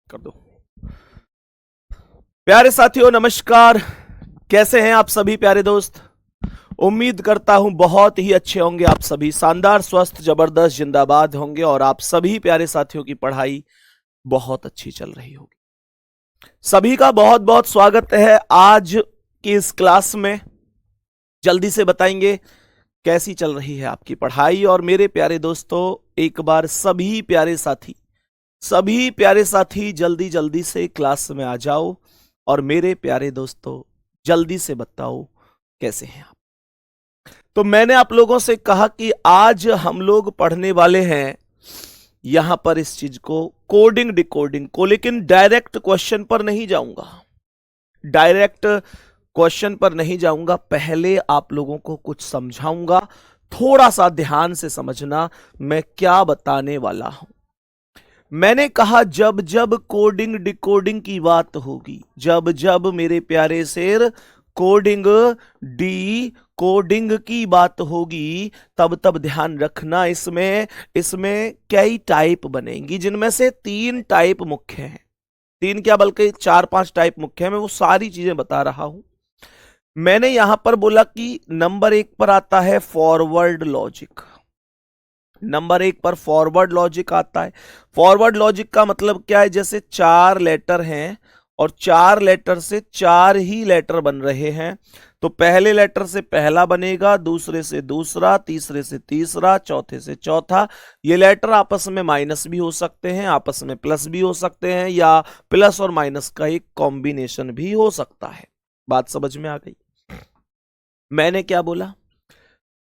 कर दो। प्यारे साथियों नमस्कार। कैसे हैं आप सभी प्यारे दोस्त। उम्मीद करता हूं बहुत ही अच्छे होंगे आप सभी, शानदार स्वस्थ जबरदस्त जिंदाबाद होंगे और आप सभी प्यारे साथियों की पढ़ाई बहुत अच्छी चल रही होगी। सभी का बहुत बहुत स्वागत है आज की इस क्लास में। जल्दी से बताएंगे कैसी चल रही है आपकी पढ़ाई। और मेरे प्यारे दोस्तों, एक बार सभी प्यारे साथी जल्दी जल्दी से क्लास में आ जाओ और मेरे प्यारे दोस्तों जल्दी से बताओ कैसे हैं आप। तो मैंने आप लोगों से कहा कि आज हम लोग पढ़ने वाले हैं यहां पर इस चीज को, कोडिंग डिकोडिंग को, लेकिन डायरेक्ट क्वेश्चन पर नहीं जाऊंगा। डायरेक्ट क्वेश्चन पर नहीं जाऊंगा, पहले आप लोगों को कुछ समझाऊंगा। थोड़ा सा ध्यान से समझना मैं क्या बताने वाला हूं। मैंने कहा जब जब कोडिंग डिकोडिंग की बात होगी, जब जब मेरे प्यारे शेर कोडिंग डी कोडिंग की बात होगी, तब तब ध्यान रखना इसमें इसमें कई टाइप बनेंगी, जिनमें से 3 टाइप मुख्य हैं। 3 क्या बल्कि 4-5 टाइप मुख्य है। मैं वो सारी चीजें बता रहा हूं। मैंने यहां पर बोला कि नंबर 1 पर आता है फॉरवर्ड लॉजिक। नंबर 1 पर फॉरवर्ड लॉजिक आता है। फॉरवर्ड लॉजिक का मतलब क्या है, जैसे 4 लेटर हैं और 4 लेटर से 4 ही लेटर बन रहे हैं, तो पहले लेटर से पहला बनेगा, दूसरे से दूसरा, तीसरे से तीसरा, चौथे से चौथा। ये लेटर आपस में माइनस भी हो सकते हैं, आपस में प्लस भी हो सकते हैं, या प्लस और माइनस का एक कॉम्बिनेशन भी हो सकता है। बात समझ में आ गई। मैंने क्या बोला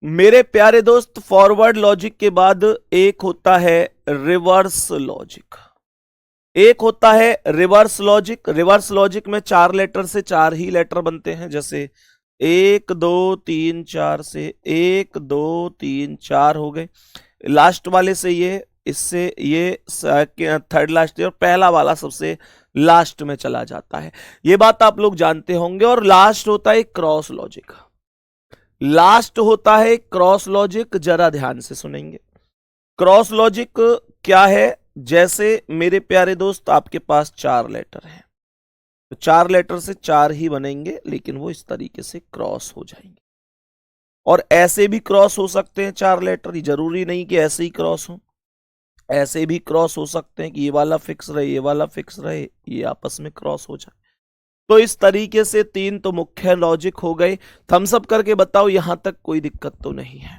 मेरे प्यारे दोस्त, फॉरवर्ड लॉजिक के बाद एक होता है रिवर्स लॉजिक। एक होता है रिवर्स लॉजिक। रिवर्स लॉजिक में 4 लेटर से 4 ही लेटर बनते हैं, जैसे 1 2 3 4 से 1 2 3 4 हो गए। लास्ट वाले से ये, इससे ये थर्ड लास्ट, और पहला वाला सबसे लास्ट में चला जाता है। ये बात आप लोग जानते होंगे। और लास्ट होता है क्रॉस लॉजिक। लास्ट होता है क्रॉस लॉजिक, जरा ध्यान से सुनेंगे। क्रॉस लॉजिक क्या है, जैसे मेरे प्यारे दोस्त आपके पास 4 लेटर हैं, तो 4 लेटर से 4 ही बनेंगे, लेकिन वो इस तरीके से क्रॉस हो जाएंगे। और ऐसे भी क्रॉस हो सकते हैं 4 लेटर, ही जरूरी नहीं कि ऐसे ही क्रॉस हो। ऐसे भी क्रॉस हो सकते हैं कि ये वाला फिक्स रहे, ये वाला फिक्स रहे, ये आपस में क्रॉस हो जाए। तो इस तरीके से 3 तो मुख्य लॉजिक हो गए। थम्स अप करके बताओ यहां तक कोई दिक्कत तो नहीं है।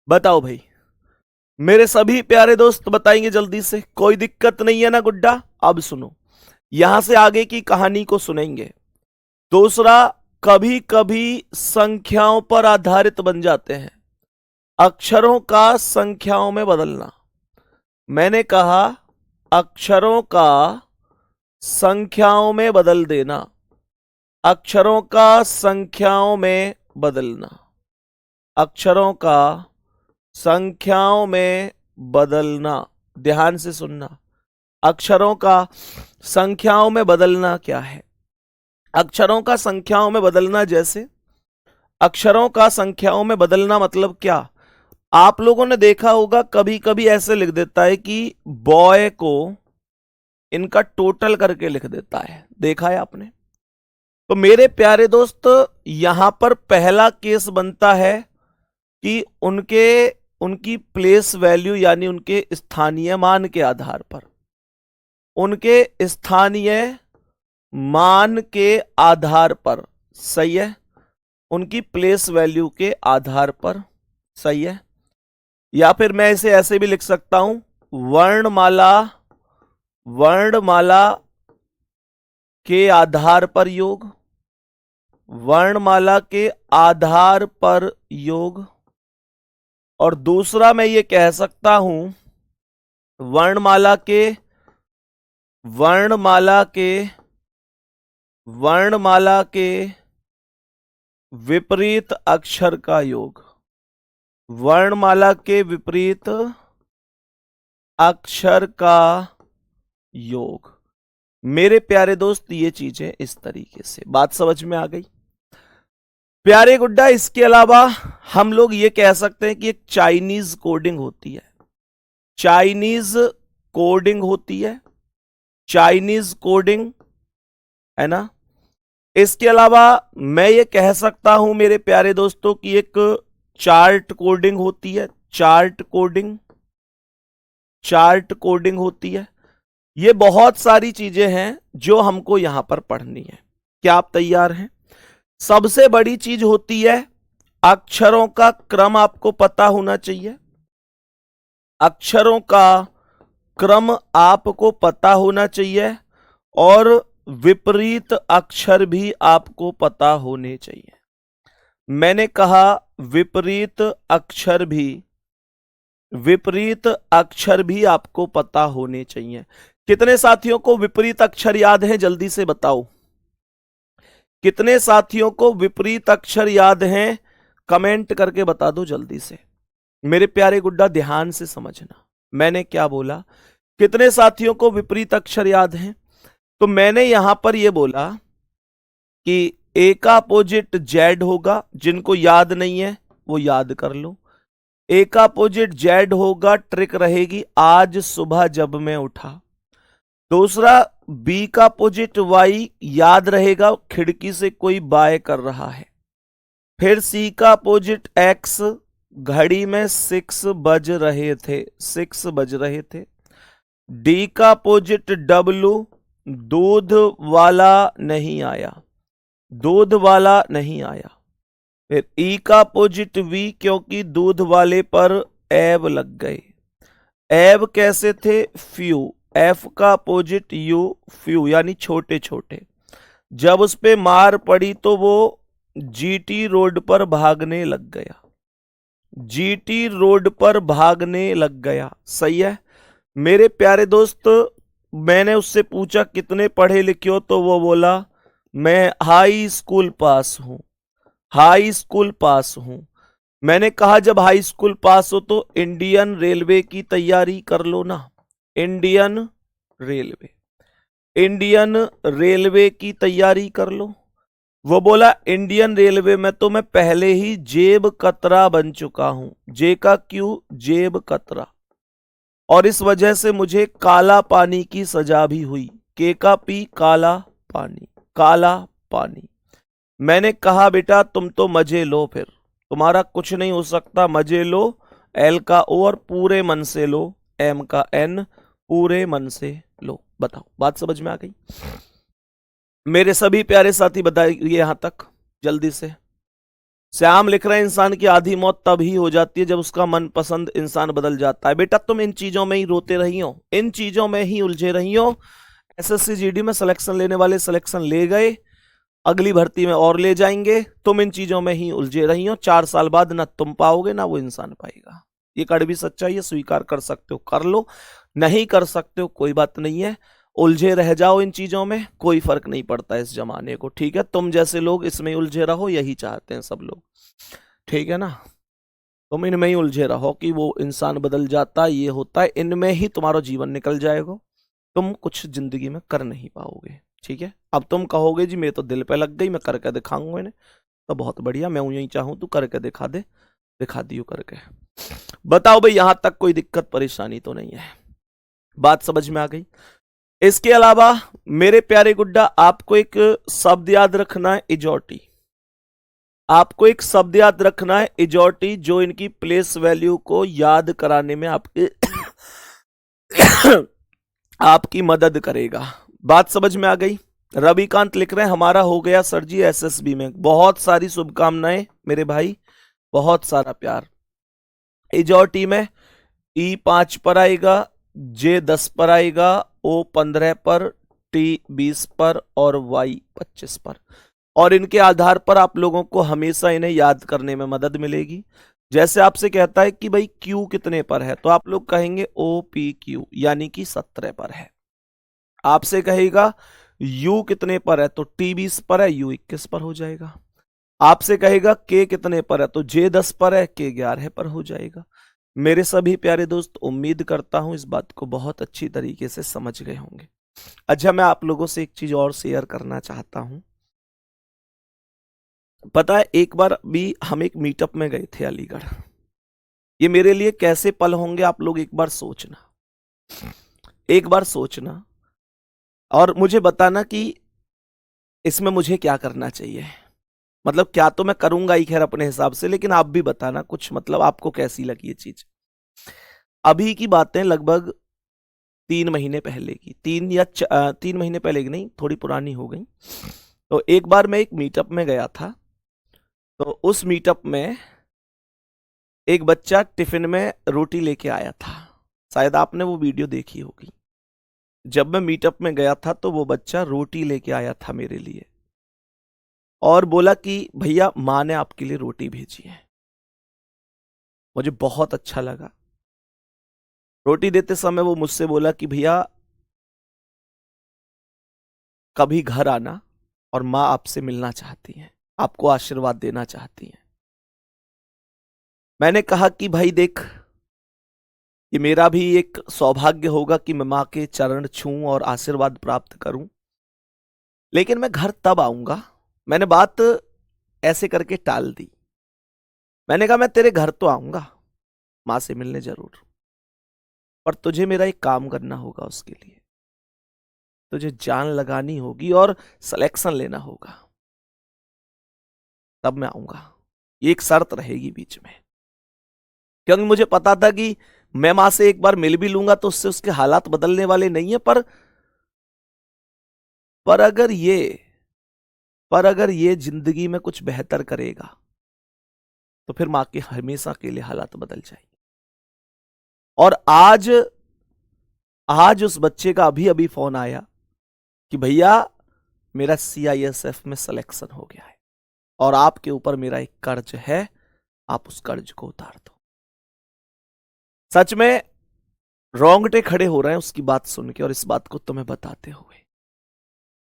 बताओ भाई, मेरे सभी प्यारे दोस्त बताएंगे जल्दी से। कोई दिक्कत नहीं है ना गुड्डा। अब सुनो, यहां से आगे की कहानी को सुनेंगे। दूसरा, कभी कभी संख्याओं पर आधारित बन जाते हैं। अक्षरों का संख्याओं में बदलना। मैंने कहा अक्षरों का संख्याओं में बदल देना। अक्षरों का संख्याओं में बदलना। अक्षरों का संख्याओं में बदलना। ध्यान से सुनना। अक्षरों का संख्याओं में बदलना क्या है। अक्षरों का संख्याओं में बदलना, जैसे अक्षरों का संख्याओं में बदलना मतलब क्या, आप लोगों ने देखा होगा कभी कभी ऐसे लिख देता है कि बॉय को इनका टोटल करके लिख देता है, देखा है आपने। तो मेरे प्यारे दोस्त, यहां पर पहला केस बनता है कि उनके उनकी प्लेस वैल्यू, यानी उनके स्थानीय मान के आधार पर, उनके स्थानीय मान के आधार पर, सही है, उनकी प्लेस वैल्यू के आधार पर, सही है। या फिर मैं इसे ऐसे भी लिख सकता हूं, वर्णमाला वर्णमाला के आधार पर योग, वर्णमाला के आधार पर योग। और दूसरा मैं ये कह सकता हूं वर्णमाला के वर्णमाला के वर्णमाला के विपरीत अक्षर का योग, वर्णमाला के विपरीत अक्षर का योग। मेरे प्यारे दोस्त ये चीजें इस तरीके से, बात समझ में आ गई प्यारे गुड्डा। इसके अलावा हम लोग ये कह सकते हैं कि एक चाइनीज कोडिंग होती है, चाइनीज कोडिंग होती है, चाइनीज कोडिंग है ना। इसके अलावा मैं ये कह सकता हूं मेरे प्यारे दोस्तों कि एक चार्ट कोडिंग होती है, चार्ट कोडिंग, चार्ट कोडिंग होती है। ये बहुत सारी चीजें हैं जो हमको यहां पर पढ़नी है। क्या आप तैयार हैं? सबसे बड़ी चीज होती है अक्षरों का क्रम आपको पता होना चाहिए, अक्षरों का क्रम आपको पता होना चाहिए और विपरीत अक्षर भी आपको पता होने चाहिए। मैंने कहा विपरीत अक्षर भी, विपरीत अक्षर भी आपको पता होने चाहिए। कितने साथियों को विपरीत अक्षर याद है? जल्दी से बताओ, कितने साथियों को विपरीत अक्षर याद हैं? कमेंट करके बता दो जल्दी से। मेरे प्यारे गुड्डा ध्यान से समझना, मैंने क्या बोला। कितने साथियों को विपरीत अक्षर याद हैं? तो मैंने यहां पर यह बोला कि ए का अपोजिट जेड होगा, जिनको याद नहीं है वो याद कर लो। ए का अपोजिट जेड होगा, ट्रिक रहेगी आज सुबह जब मैं उठा। दूसरा बी का अपोजिट वाई याद रहेगा, खिड़की से कोई बाय कर रहा है। फिर सी का अपोजिट एक्स, घड़ी में 6 बज रहे थे, 6 बज रहे थे। डी का अपोजिट डब्लू, दूध वाला नहीं आया, दूध वाला नहीं आया। फिर ई का अपोजिट वी, क्योंकि दूध वाले पर एब लग गए। एब कैसे थे? फ्यू। एफ का अपोजिट यू, फ्यू यानी छोटे छोटे। जब उस पे मार पड़ी तो वो जीटी रोड पर भागने लग गया, जीटी रोड पर भागने लग गया। सही है मेरे प्यारे दोस्त। मैंने उससे पूछा कितने पढ़े लिखे हो, तो वो बोला मैं हाई स्कूल पास हूं, हाई स्कूल पास हूं। मैंने कहा जब हाई स्कूल पास हो तो इंडियन रेलवे की तैयारी कर लो ना, इंडियन रेलवे, इंडियन रेलवे की तैयारी कर लो। वो बोला इंडियन रेलवे में तो मैं पहले ही जेब कतरा बन चुका हूं। जे का क्यू, जेब कतरा, और इस वजह से मुझे काला पानी की सजा भी हुई। के का पी, काला पानी, काला पानी। मैंने कहा बेटा तुम तो मजे लो, फिर तुम्हारा कुछ नहीं हो सकता, मजे लो। एल का ओ और पूरे मन से लो, एम का एन, पूरे मन से लो। बताओ बात समझ में आ गई? मेरे सभी प्यारे साथी बताइए यहां तक जल्दी से। श्याम लिख रहे हैं इंसान की आधी मौत तब ही हो जाती है जब उसका मनपसंद इंसान बदल जाता है। बेटा तुम इन चीजों में ही रोते रही हो, इन चीजों में ही उलझे रही हो। एसएससी जीडी में सिलेक्शन लेने वाले सिलेक्शन ले गए, अगली भर्ती में और ले जाएंगे। तुम इन चीजों में ही उलझे रही हो। 4 साल बाद ना तुम पाओगे ना वो इंसान पाएगा। ये कड़वी सच्चाई है, स्वीकार कर सकते हो कर लो, नहीं कर सकते हो कोई बात नहीं है। उलझे रह जाओ इन चीजों में, कोई फर्क नहीं पड़ता इस जमाने को। ठीक है, तुम जैसे लोग इसमें उलझे रहो, यही चाहते हैं सब लोग। ठीक है ना, तुम इनमें ही उलझे रहो कि वो इंसान बदल जाता है, ये होता है, इनमें ही तुम्हारा जीवन निकल जाएगा, तुम कुछ जिंदगी में कर नहीं पाओगे। ठीक है, अब तुम कहोगे जी मेरे तो दिल पे लग गई, मैं करके दिखाऊंगा इन्हें, तो बहुत बढ़िया, मैं यही चाहूं तू करके दिखा दे, दिखा दियो करके। बताओ भाई यहां तक कोई दिक्कत परेशानी तो नहीं है? बात समझ में आ गई? इसके अलावा मेरे प्यारे गुड्डा आपको एक शब्द याद रखना है, इजोटी। आपको एक शब्द याद रखना है इजोटी, जो इनकी प्लेस वैल्यू को याद कराने में आपके आपकी मदद करेगा। बात समझ में आ गई? रविकांत लिख रहे हैं हमारा हो गया सर जी एसएसबी में। बहुत सारी शुभकामनाएं मेरे भाई, बहुत सारा प्यार। इजोटी में ई 5 पर आएगा, जे 10 पर आएगा, ओ 15 पर, T 20 पर और Y 25 पर। और इनके आधार पर आप लोगों को हमेशा इन्हें याद करने में मदद मिलेगी। जैसे आपसे कहता है कि भाई Q कितने पर है, तो आप लोग कहेंगे OPQ यानी कि 17 पर है। आपसे कहेगा U कितने पर है, तो T 20 पर है, U 21 पर हो जाएगा। आपसे कहेगा K कितने पर है, तो J 10 पर है, K 11 पर हो जाएगा। मेरे सभी प्यारे दोस्त, उम्मीद करता हूं इस बात को बहुत अच्छी तरीके से समझ गए होंगे। अच्छा, मैं आप लोगों से एक चीज और शेयर करना चाहता हूं। पता है, एक बार भी हम एक मीटअप में गए थे अलीगढ़। ये मेरे लिए कैसे पल होंगे आप लोग एक बार सोचना और मुझे बताना कि इसमें मुझे क्या करना चाहिए। मतलब क्या तो मैं करूंगा ही खैर अपने हिसाब से, लेकिन आप भी बताना कुछ, मतलब आपको कैसी लगी ये चीज। अभी की बातें लगभग 3 महीने पहले की, 3 महीने पहले की नहीं, थोड़ी पुरानी हो गई। तो एक बार मैं एक मीटअप में गया था। तो उस मीटअप में एक बच्चा टिफिन में रोटी लेके आया था। शायद आपने वो वीडियो देखी होगी। जब मैं मीटअप में गया था तो वो बच्चा रोटी लेके आया था मेरे लिए और बोला कि भैया माँ ने आपके लिए रोटी भेजी है। मुझे बहुत अच्छा लगा। रोटी देते समय वो मुझसे बोला कि भैया कभी घर आना और माँ आपसे मिलना चाहती हैं, आपको आशीर्वाद देना चाहती हैं। मैंने कहा कि भाई देख, ये मेरा भी एक सौभाग्य होगा कि मैं माँ के चरण छूऊं और आशीर्वाद प्राप्त करूं, लेकिन मैं घर तब आऊंगा। मैंने बात ऐसे करके टाल दी। मैंने कहा मैं तेरे घर तो आऊंगा माँ से मिलने जरूर, पर तुझे मेरा एक काम करना होगा। उसके लिए तुझे जान लगानी होगी और सिलेक्शन लेना होगा, तब मैं आऊंगा। ये एक शर्त रहेगी बीच में, क्योंकि मुझे पता था कि मैं मां से एक बार मिल भी लूंगा तो उससे उसके हालात बदलने वाले नहीं है। पर अगर ये जिंदगी में कुछ बेहतर करेगा तो फिर मां के हमेशा के लिए हालात बदल जाएंगे। और आज उस बच्चे का अभी अभी फोन आया कि भैया मेरा CISF में सिलेक्शन हो गया है और आपके ऊपर मेरा एक कर्ज है, आप उस कर्ज को उतार दो। सच में रोंगटे खड़े हो रहे हैं उसकी बात सुन के और इस बात को तुम्हें बताते हुए।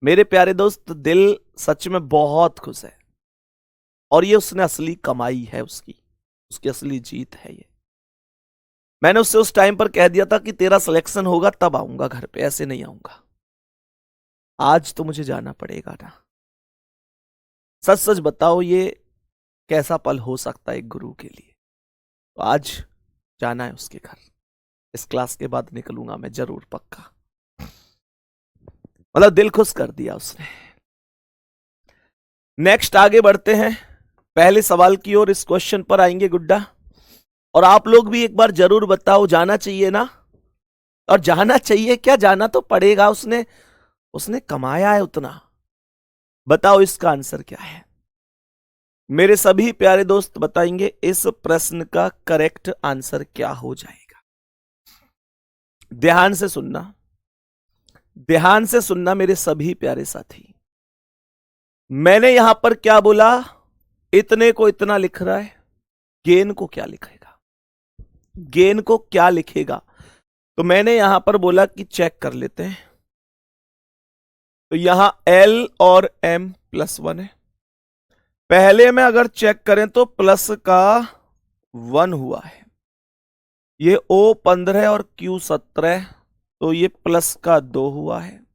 मेरे प्यारे दोस्त, दिल सच में बहुत खुश है और ये उसने असली कमाई है, उसकी असली जीत है ये। मैंने उससे उस टाइम पर कह दिया था कि तेरा सिलेक्शन होगा तब आऊंगा घर पे, ऐसे नहीं आऊंगा। आज तो मुझे जाना पड़ेगा ना। सच सच बताओ, ये कैसा पल हो सकता है एक गुरु के लिए। तो आज जाना है उसके घर। इस क्लास के बाद निकलूंगा मैं जरूर, पक्का। मतलब दिल खुश कर दिया उसने। नेक्स्ट आगे बढ़ते हैं पहले सवाल की ओर। इस क्वेश्चन पर आएंगे गुड्डा, और आप लोग भी एक बार जरूर बताओ, जाना चाहिए ना? और जाना चाहिए क्या, जाना तो पड़ेगा। उसने कमाया है उतना। बताओ इसका आंसर क्या है। मेरे सभी प्यारे दोस्त बताएंगे इस प्रश्न का करेक्ट आंसर क्या हो जाएगा। ध्यान से सुनना, ध्यान से सुनना मेरे सभी प्यारे साथी। मैंने यहां पर क्या बोला? इतने को इतना लिख रहा है, गेन को क्या लिखेगा? गेन को क्या लिखेगा? तो मैंने यहां पर बोला कि चेक कर लेते हैं। तो यहां L और M +1 है। पहले में अगर चेक करें तो प्लस का 1 हुआ है। ये O 15 और Q 17, तो ये प्लस का 2 हुआ है।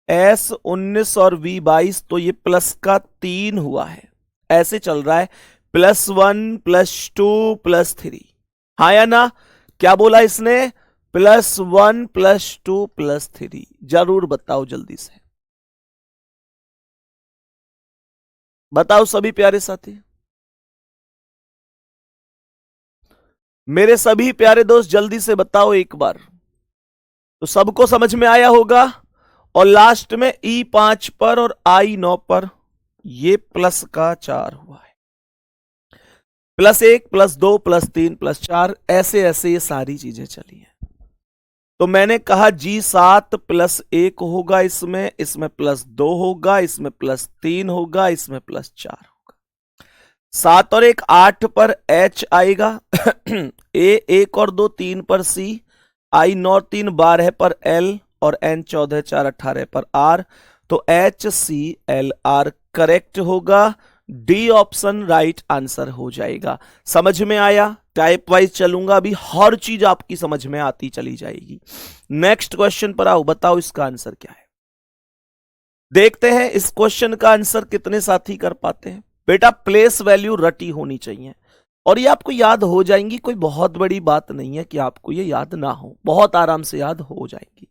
S 19 और V 22, तो ये प्लस का 3 हुआ है। ऐसे चल रहा है, +1 +2 +3। हाँ या ना? क्या बोला इसने? +1 +2 +3। जरूर बताओ जल्दी से, बताओ सभी प्यारे साथी। मेरे सभी प्यारे दोस्त जल्दी से बताओ एक बार। तो सबको समझ में आया होगा। और लास्ट में E 5 पर और I 9 पर, ये प्लस का 4 हुआ है। +1 +2 +3 +4, ऐसे ऐसे ये सारी चीजें चली हैं। तो मैंने कहा G7 प्लस 1 होगा, इसमें प्लस 2 होगा, इसमें प्लस 3 होगा, इसमें प्लस 4 होगा। 7 और 1 8 पर H आएगा A 1 और 2 3 पर C, I 9 3 12 पर L और N 14 4 18 पर R। तो HClR करेक्ट होगा। डी ऑप्शन राइट आंसर हो जाएगा। समझ में आया? टाइप वाइज चलूंगा, अभी हर चीज आपकी समझ में आती चली जाएगी। नेक्स्ट क्वेश्चन पर आओ, बताओ इसका आंसर क्या है। देखते हैं इस क्वेश्चन का आंसर कितने साथी कर पाते हैं। बेटा प्लेस वैल्यू रटी होनी चाहिए और ये आपको याद हो जाएंगी, कोई बहुत बड़ी बात नहीं है कि आपको ये याद ना हो, बहुत आराम से याद हो जाएंगी।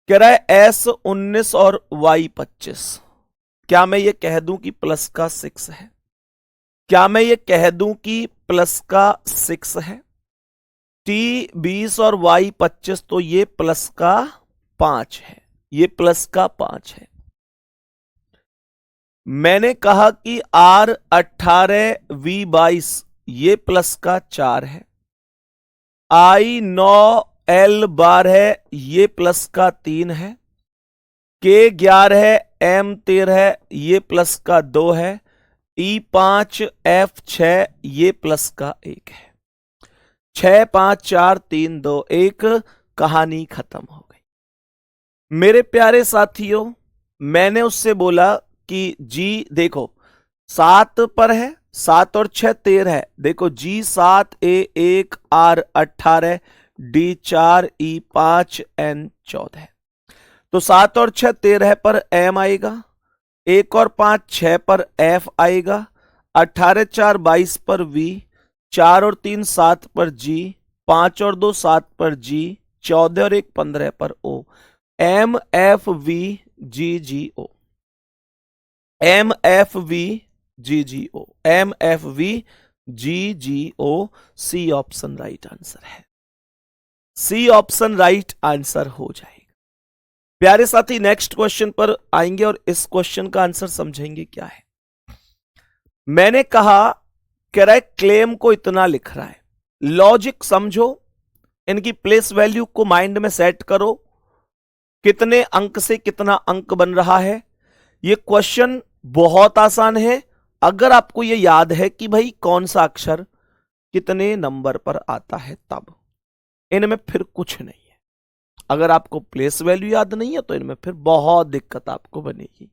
कह रहा है S19 और Y25, क्या मैं ये कह दूं कि प्लस का 6 है? क्या मैं ये कह दूं कि प्लस का 6 है? T20 और Y25 तो ये प्लस का 5 है, ये प्लस का 5 है। मैंने कहा कि R18 V22 ये प्लस का 4 है। I9 L12 ये प्लस का 3 है। K11 M13 ये प्लस का 2 है। E5 F6 ये प्लस का 1 है। 6 5 4 3 2 1, कहानी खत्म हो गई। मेरे प्यारे साथियों, मैंने उससे बोला कि जी देखो 7 पर है, 7 और 6 13 है। देखो G7 A1 R18 D4 E5 N14, तो 7 और 6 13 पर M आएगा, 1 और 5 6 पर F आएगा, 18 4 22 पर V, 4 और 3 7 पर G, 5 और 2 7 पर G, 14 और 1 15 पर O। M F V G G O, M F V G G O, M F V G G O, C option right answer है। C ऑप्शन राइट आंसर हो जाएगा। प्यारे साथी नेक्स्ट क्वेश्चन पर आएंगे और इस क्वेश्चन का आंसर समझेंगे क्या है। मैंने कहा कह रहा है क्लेम को इतना लिख रहा है, लॉजिक समझो, इनकी प्लेस वैल्यू को माइंड में सेट करो, कितने अंक से कितना अंक बन रहा है। यह क्वेश्चन बहुत आसान है अगर आपको यह याद है कि भाई कौन सा अक्षर कितने नंबर पर आता है, तब इनमें फिर कुछ नहीं है। अगर आपको प्लेस वैल्यू याद नहीं है तो इनमें फिर बहुत दिक्कत आपको बनेगी।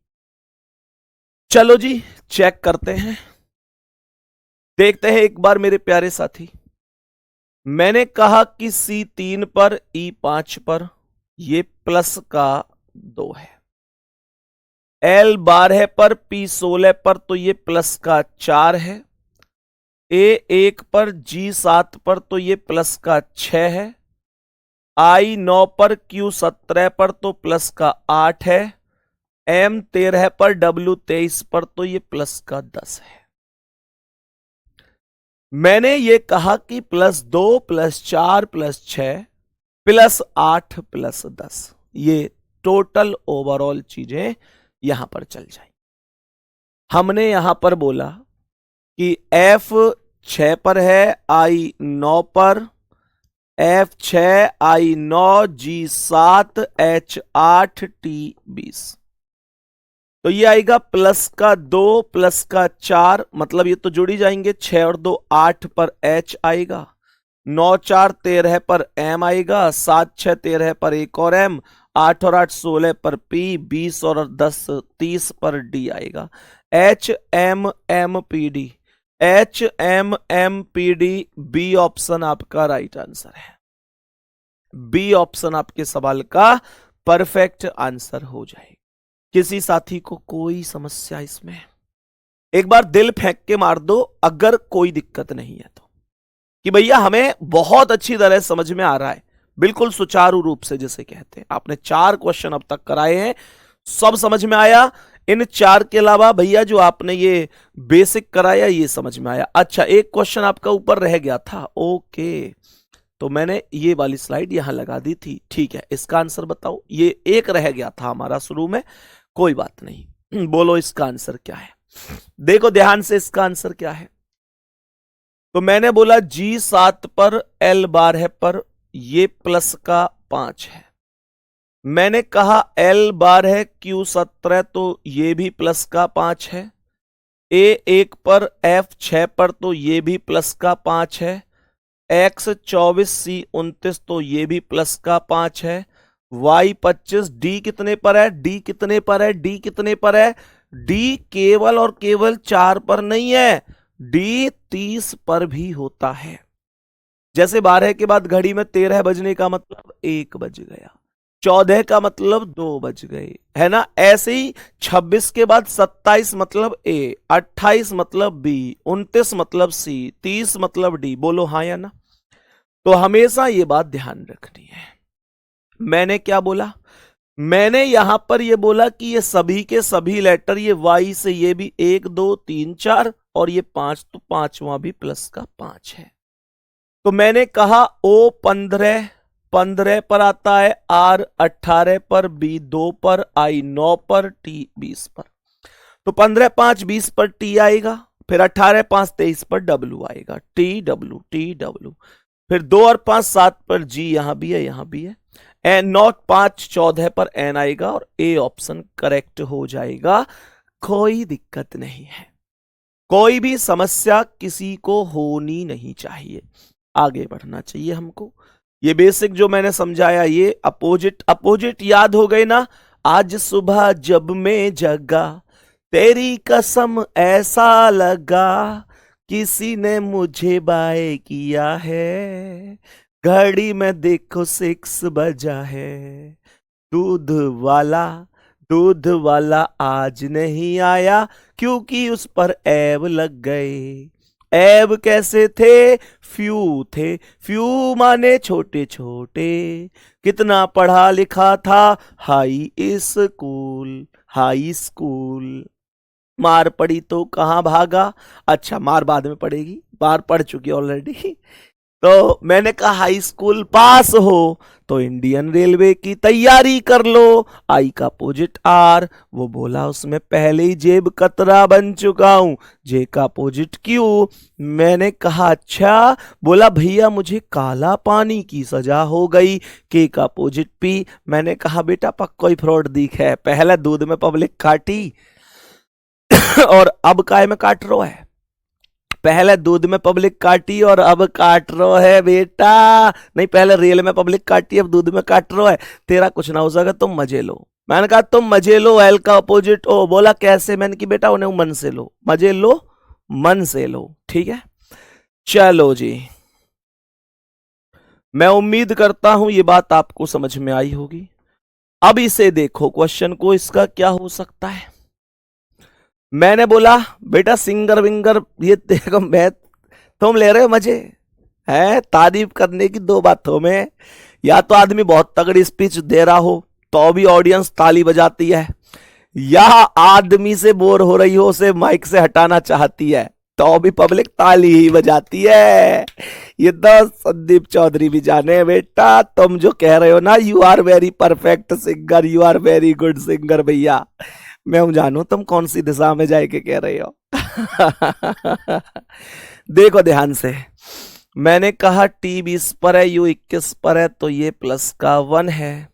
चलो जी चेक करते हैं, देखते हैं एक बार मेरे प्यारे साथी। मैंने कहा कि C3 पर E5 पर ये प्लस का 2 है, L12 पर P16 पर तो ये प्लस का 4 है, A1 पर G7 पर तो ये प्लस का 6 है, I9 पर Q17 पर तो प्लस का 8 है, M13 पर W23 पर तो ये प्लस का 10 है। मैंने ये कहा कि plus 2 plus 4 plus 6 plus 8 plus 10, ये टोटल ओवरऑल चीजें यहां पर चल जाए। हमने यहां पर बोला कि F 6 पर है, I 9 पर, F6 I 9 G7 H 8 T 20, तो ये आएगा प्लस का 2 प्लस का 4, मतलब ये तो जुड़ ही जाएंगे। 6 और 2 8 पर H आएगा, 9 4 13 पर M आएगा, 7 6 13 पर एक और M, 8 और 8 16 पर P, 20 और 10 30 पर D आएगा। H M M P D, H M M P D, B option आपका राइट आंसर है। बी ऑप्शन आपके सवाल का परफेक्ट आंसर हो जाएगा। किसी साथी को कोई समस्या इसमें? एक बार दिल फेंक के मार दो अगर कोई दिक्कत नहीं है तो, कि भैया हमें बहुत अच्छी तरह समझ में आ रहा है, बिल्कुल सुचारू रूप से जिसे कहते हैं। आपने 4 क्वेश्चन अब तक कराए हैं, सब समझ में आया। इन 4 के अलावा भैया जो आपने ये बेसिक कराया ये समझ में आया। अच्छा एक क्वेश्चन आपका ऊपर रह गया था, ओके, तो मैंने ये वाली स्लाइड यहां लगा दी थी, ठीक है। इसका आंसर बताओ, ये एक रह गया था हमारा शुरू में, कोई बात नहीं। बोलो इसका आंसर क्या है। देखो ध्यान से इसका आंसर क्या है। तो मैंने बोला G7 पर L12 पर ये प्लस का 5 है। मैंने कहा L बार है Q 17 तो ये भी प्लस का 5 है। A 1 पर F 6 पर तो ये भी प्लस का 5 है। X 24 C 29 तो ये भी प्लस का 5 है। Y 25 D कितने पर है? D कितने पर है? D कितने पर है? D केवल और केवल 4 पर नहीं है, D 30 पर भी होता है। जैसे 12 के बाद घड़ी में 13 बजने का मतलब 1 बज गया, 14 का मतलब 2 बज गए, है ना। ऐसे ही 26 के बाद 27 मतलब A, 28 मतलब B, 29 मतलब C, 30 मतलब D। बोलो हाँ या ना। तो हमेशा ये बात ध्यान रखनी है। मैंने क्या बोला? मैंने यहां पर ये बोला कि ये सभी के सभी लेटर, ये Y से ये भी 1 2 3 4 और ये 5, तो पांचवा भी प्लस का 5 है। तो मैंने कहा O 15 पर आता है, R 18 पर, B 2 पर, I 9 पर, T 20 पर। तो 15 5 20 पर T आएगा, फिर 18 5 23 पर W आएगा, T W। फिर 2 और 5 7 पर G, यहां भी है यहां भी है। N 9 5 14 पर N आएगा और A ऑप्शन करेक्ट हो जाएगा। कोई दिक्कत नहीं है, कोई भी समस्या किसी को होनी नहीं चाहिए, आगे बढ़ना चाहिए हमको। ये बेसिक जो मैंने समझाया, ये अपोजिट याद हो गए ना। आज सुबह जब मैं जगा तेरी कसम ऐसा लगा, किसी ने मुझे बाय किया है, घड़ी में देखो 6 बजा है। दूध वाला आज नहीं आया, क्योंकि उस पर ऐब लग गए। ऐब कैसे थे? फ्यू थे, फ्यू माने छोटे छोटे। कितना पढ़ा लिखा था? High school. मार पड़ी तो कहां भागा? अच्छा, मार बाद में पड़ेगी, मार पड़ चुकी ऑलरेडी। तो मैंने कहा हाई स्कूल पास हो तो इंडियन रेलवे की तैयारी कर लो। आई का अपोजिट आर, वो बोला उसमें पहले ही जेब कतरा बन चुका हूं। जे का अपोजिट क्यू, मैंने कहा अच्छा। बोला भैया मुझे काला पानी की सजा हो गई। के का अपोजिट पी, मैंने कहा बेटा पक्का ही फ्रॉड दिख है, पहले दूध में पब्लिक काटी और अब काय में काट रो है। पहले दूध में पब्लिक काटी और अब काट रो है बेटा। नहीं, पहले रेल में पब्लिक काटी अब दूध में काट रो है। तेरा कुछ ना हो सका, तुम मजे लो। मैंने कहा तुम मजे लो, एल का अपोजिट ओ। बोला कैसे? मैंने कि बेटा उन्हें मन से लो, मजे लो, मन से लो, ठीक है। चलो जी, मैं उम्मीद करता हूं ये बात आपको समझ में आई होगी। अब इसे देखो क्वेश्चन को, इसका क्या हो सकता है। मैंने बोला बेटा सिंगर विंगर ये देखो, मैं तुम ले रहे हो मजे, है तारीफ करने की दो बातों में। या तो आदमी बहुत तगड़ी स्पीच दे रहा हो तो भी ऑडियंस ताली बजाती है, या आदमी से बोर हो रही हो, उसे माइक से हटाना चाहती है तो भी पब्लिक ताली ही बजाती है। ये तो संदीप चौधरी भी जाने बेटा, तुम जो कह रहे हो ना you are very perfect singer, you are very good singer, भैया मैं जानू तुम कौन सी दिशा में जाके कह रहे हो। देखो ध्यान से, मैंने कहा T 20 पर है, U 21 पर है, तो ये प्लस का 1 है,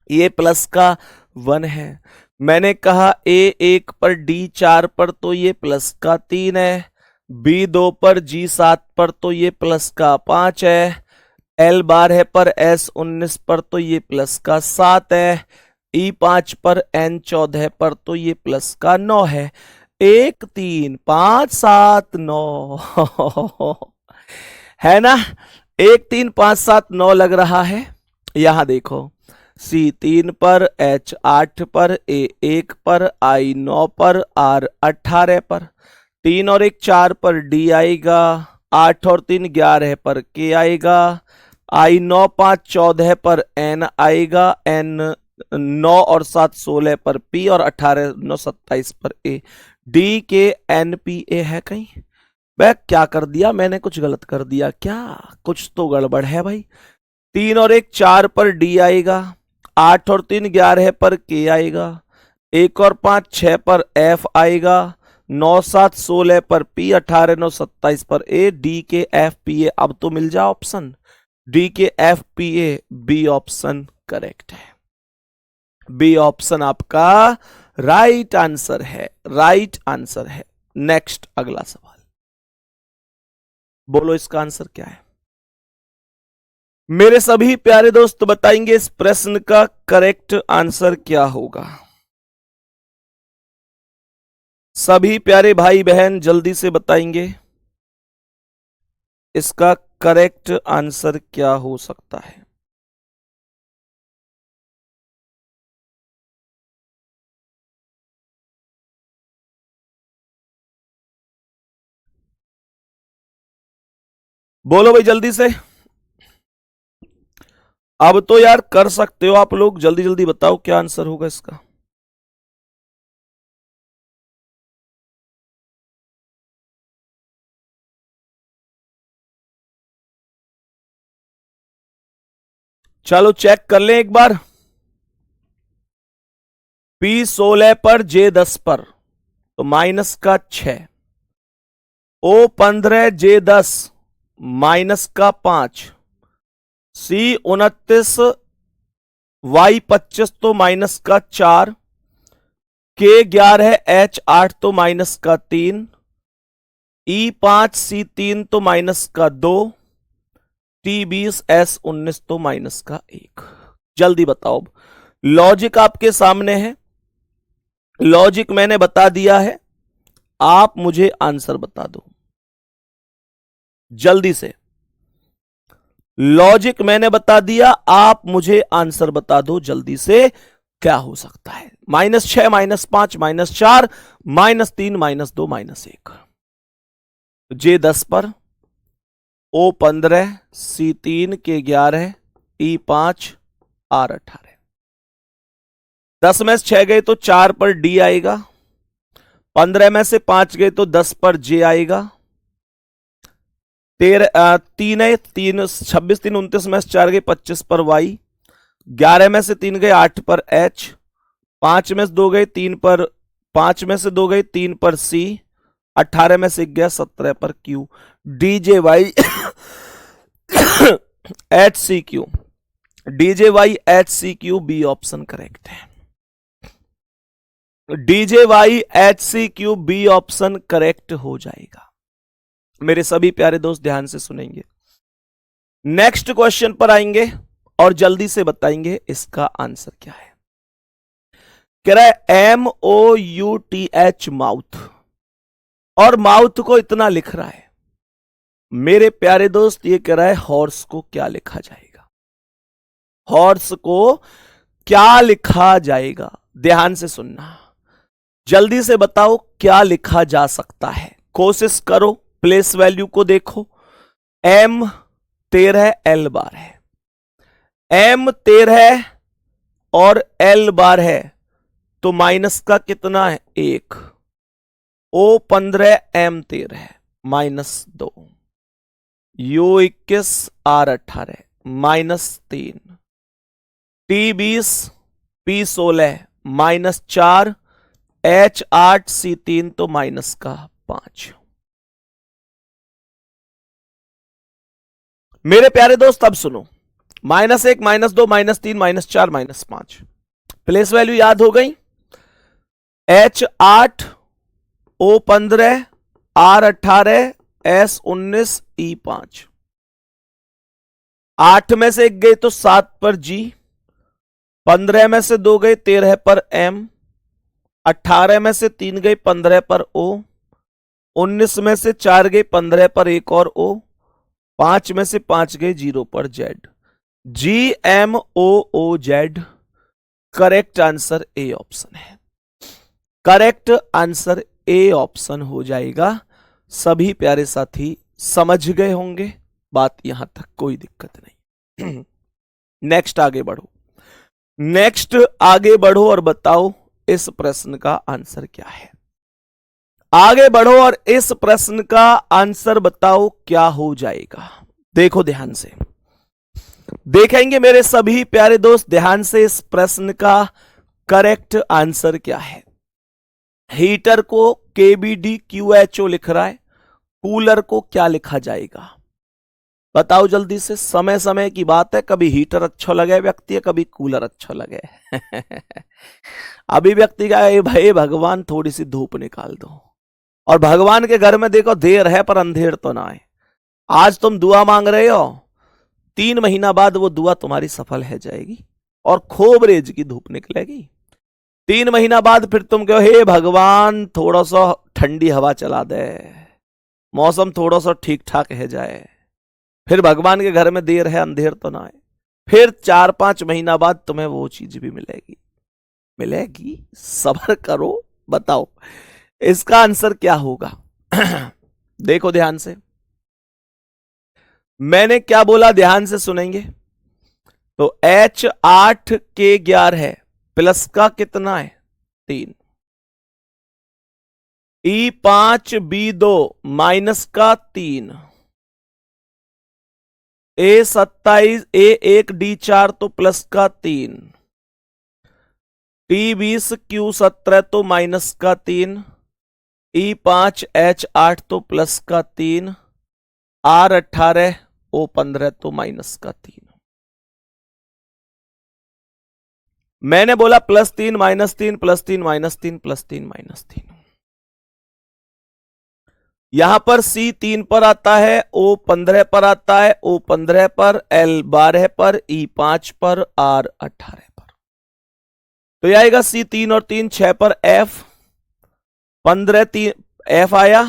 ये प्लस का 1 है। मैंने कहा A 1 पर, D 4 पर, तो ये प्लस का 3 है। B 2 पर, G 7 पर, तो ये प्लस का 5 है। L 12 पर, S 19 पर, तो ये प्लस का 7 है। E 5 पर, N 14 पर, तो ये प्लस का 9 है। 1 3 5 7 9 है ना। 1 3 5 7 9 लग रहा है। यहां देखो C 3 पर, H 8 पर, A 1 पर, I 9 पर, R 18 पर, 3 और 1 4 पर D आएगा, 8 और 3 11 पर K आएगा, I 9 5 14 पर N आएगा, N 9 और 7 16 पर P और 18 9 27 पर A। D के NPA है कहीं? वह क्या कर दिया मैंने? कुछ गलत कर दिया क्या? कुछ तो गड़बड़ है भाई। 3 और 1 4 पर D आएगा, 8 और 3 11 पर K आएगा, 1 और 5 6 पर F आएगा, 9 7 16 पर P, 18 9 27 पर A। D के FPA। अब तो मिल जा option, DKFPA, B option correct है। बी ऑप्शन आपका राइट आंसर है, राइट आंसर है। नेक्स्ट अगला सवाल, बोलो इसका आंसर क्या है। मेरे सभी प्यारे दोस्त बताएंगे इस प्रश्न का करेक्ट आंसर क्या होगा। सभी प्यारे भाई बहन जल्दी से बताएंगे इसका करेक्ट आंसर क्या हो सकता है। बोलो भाई जल्दी से। अब तो यार कर सकते हो आप लोग, जल्दी जल्दी बताओ क्या आंसर होगा इसका। चलो चेक कर लें एक बार। P16 पर J10 पर तो माइनस का 6, O15 J10 माइनस का 5, C29 Y25 तो माइनस का 4, K11 H8 तो माइनस का 3, E5 C3 तो माइनस का 2, T20 S19 तो माइनस का 1। जल्दी बताओ। लॉजिक आपके सामने है, लॉजिक मैंने बता दिया है, आप मुझे आंसर बता दो जल्दी से। लॉजिक मैंने बता दिया, आप मुझे आंसर बता दो जल्दी से क्या हो सकता है। -6 -5 -4 -3 -2 -1। J10 पर O15 C3 K11 E5 R18। 10 में से 6 गए तो 4 पर D आएगा, 15 में से 5 गए तो 10 पर J आएगा, 3 है 3 26 3 29 में से 4 गए 25 पर Y, 11 में से 3 गए 8 पर H, 5 में से 2 गए 3 पर 5 में से 2 गए 3 पर C, 18 में से 1 गया 17 पर Q। DJY HCQ, DJY HCQ B option correct है। DJY HCQ B option correct हो जाएगा। मेरे सभी प्यारे दोस्त ध्यान से सुनेंगे। नेक्स्ट क्वेश्चन पर आएंगे और जल्दी से बताएंगे इसका आंसर क्या है। कह रहा है MOUTH माउथ, और माउथ को इतना लिख रहा है। मेरे प्यारे दोस्त ये कह रहा है हॉर्स को क्या लिखा जाएगा, हॉर्स को क्या लिखा जाएगा। ध्यान से सुनना, जल्दी से बताओ क्या लिखा जा सकता है। कोशिश करो, प्लेस वैल्यू को देखो। M 13 L बार है, M 13 और L बार है तो माइनस का कितना है 1, O15 M 13 -2, U21 R18 -3, T20 P16 -4, H8 C3 तो माइनस का 5। मेरे प्यारे दोस्त अब सुनो, -1 -2 -3 -4 -5 प्लेस वैल्यू याद हो गई। H8 O15 R18 S19 E5, 8 में से 1 गए तो 7 पर G, 15 में से 2 गए 13 पर M, 18 में से 3 गए 15 पर O, 19 में से 4 गए 15 पर एक और O, 5 में से 5 गए 0 पर Z। GMOOZ correct answer A option है। करेक्ट आंसर ए ऑप्शन हो जाएगा। सभी प्यारे साथी समझ गए होंगे बात, यहां तक कोई दिक्कत नहीं। नेक्स्ट आगे बढ़ो, नेक्स्ट आगे बढ़ो और बताओ इस प्रश्न का आंसर क्या है। आगे बढ़ो और इस प्रश्न का आंसर बताओ क्या हो जाएगा। देखो ध्यान से देखेंगे मेरे सभी प्यारे दोस्त, ध्यान से इस प्रश्न का करेक्ट आंसर क्या है। हीटर को KBD QHO लिख रहा है, कूलर को क्या लिखा जाएगा। बताओ जल्दी से, समय समय की बात है, कभी हीटर अच्छा लगे व्यक्ति है, कभी कूलर अच्छा लगे। अभी व्यक्ति का भाई भगवान थोड़ी सी धूप निकाल दो, और भगवान के घर में देखो देर है पर अंधेर तो ना है। आज तुम दुआ मांग रहे हो, 3 महीना बाद वो दुआ तुम्हारी सफल है जाएगी और खूब रेज की धूप निकलेगी। 3 महीना बाद फिर तुम कहो हे भगवान थोड़ा सा ठंडी हवा चला दे, मौसम थोड़ा सा ठीक ठाक है जाए। फिर भगवान के घर में देर है अंधेर तो ना है। फिर 4-5 महीना बाद तुम्हें वो चीज भी मिलेगी। मिलेगी, सब्र करो। बताओ इसका आंसर क्या होगा? देखो ध्यान से, मैंने क्या बोला ध्यान से सुनेंगे। तो H8K11 है, प्लस का कितना है 3, E5B2 माइनस का 3, A27 A1D4 तो प्लस का 3, T20Q17 तो माइनस का 3, E5H8 तो प्लस का 3, R18 O15 तो माइनस का 3। मैंने बोला +3 -3 +3 -3 +3 -3। यहां पर C3 पर आता है, O15 पर आता है, O15 पर, L12 पर, E5 पर, R18 पर। तो यह आएगा C3 और 3 6 पर F, 15 3 F आया।